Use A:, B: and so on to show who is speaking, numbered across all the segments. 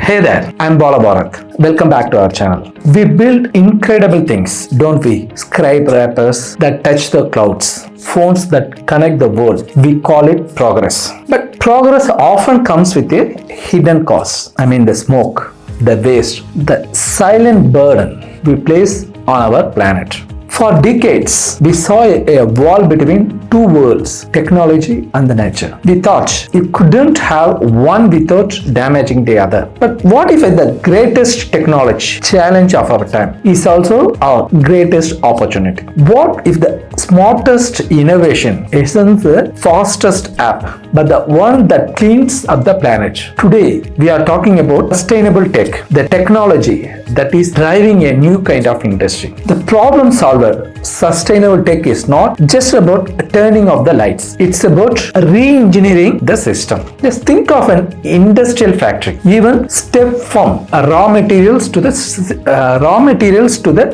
A: Hey there, I'm Bharath. Welcome back to our channel. We build incredible things, don't we? Skyscrapers that touch the clouds, phones that connect the world. We call it progress. But progress often comes with a hidden cost. The smoke, the waste, the silent burden we place on our planet. For decades, we saw a wall between two worlds, technology and the nature. We thought you couldn't have one without damaging the other. But what if the greatest technology challenge of our time is also our greatest opportunity? What if the smartest innovation isn't the fastest app, but the one that cleans up the planet? Today, we are talking about sustainable tech, the technology that is driving a new kind of industry. The problem solver, sustainable tech is not just about turning off the lights. It's about re-engineering the system. Just think of an industrial factory. Even step from raw materials to the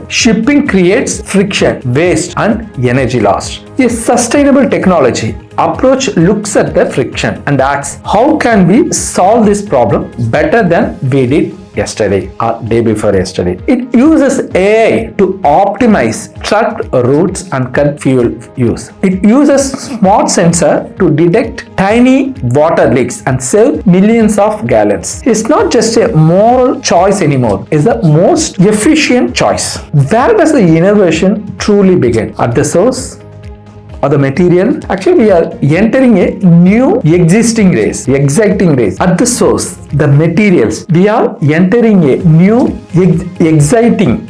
A: shipping creates friction, waste, and energy loss. A sustainable technology approach looks at the friction and asks, how can we solve this problem better than we did yesterday or day before yesterday? It uses AI to optimize truck routes and cut fuel use. It uses smart sensor to detect tiny water leaks and save millions of gallons. It's not just a moral choice anymore. It's the most efficient choice. Where does the innovation truly begin? At the source? Or the material? Actually, we are entering a new exciting race. At the source, the materials, we are entering a new existing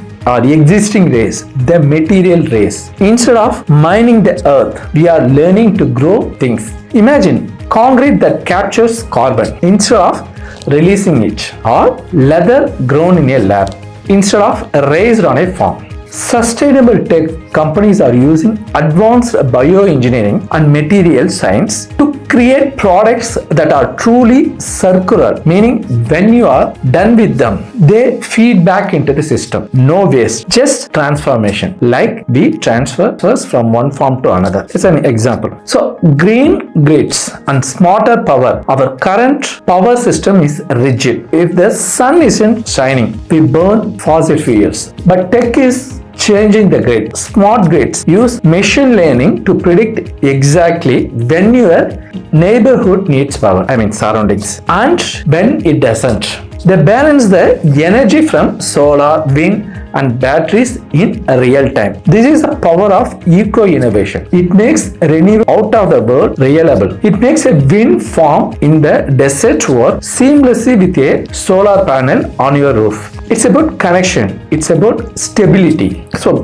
A: race, the material race. Instead of mining the earth, we are learning to grow things. Imagine concrete that captures carbon instead of releasing it, or leather grown in a lab instead of raised on a farm. Sustainable tech companies are using advanced bioengineering and material science to create products that are truly circular, meaning when you are done with them, they feed back into the system. No waste, just transformation, like we transfer first from one form to another. It's an example. So green grids and smarter power. Our current power system is rigid. If the sun isn't shining, we burn fossil fuels. But tech is changing the grid. Smart grids use machine learning to predict exactly when your neighborhood needs power, surroundings, and when it doesn't. They balance the energy from solar, wind, and batteries in real time. This is the power of eco-innovation. It makes renewable out of the world reliable. It makes a wind farm in the desert work seamlessly with a solar panel on your roof. It's about connection. It's about stability. So,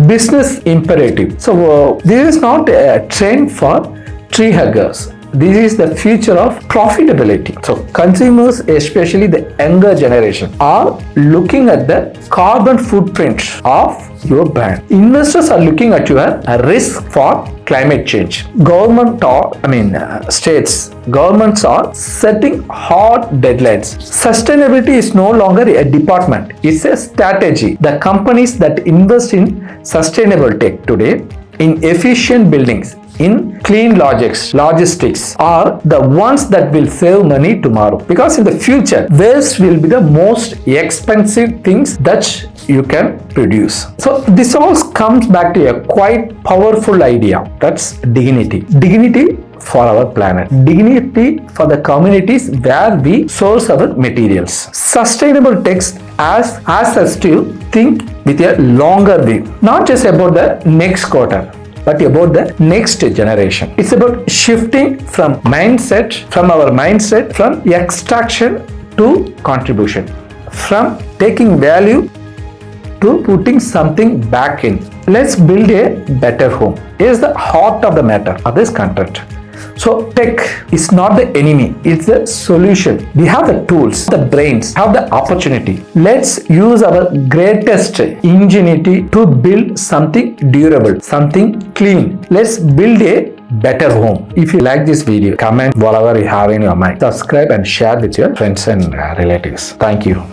A: business imperative. So, this is not a trend for tree huggers. This is the future of profitability. So consumers, especially the younger generation, are looking at the carbon footprint of your brand. Investors are looking at your risk for climate change. Governments are setting hard deadlines. Sustainability is no longer a department. It's a strategy. The companies that invest in sustainable tech today, in efficient buildings, in clean logistics are the ones that will save money tomorrow, because in the future waste will be the most expensive things that you can produce. So this all comes back to a quite powerful idea, that's dignity for our planet, dignity for the communities where we source our materials. Sustainable text asks us to think with a longer view, not just about the next quarter, but about the next generation. It's about shifting from our mindset from extraction to contribution, from taking value to putting something back in. Let's build a better home. Here's the heart of the matter of this content. So tech is not the enemy, it's the solution. We have the tools, the brains, have the opportunity. Let's use our greatest ingenuity to build something durable, something clean. Let's build a better home. If you like this video, comment whatever you have in your mind. Subscribe and share with your friends and relatives. Thank you.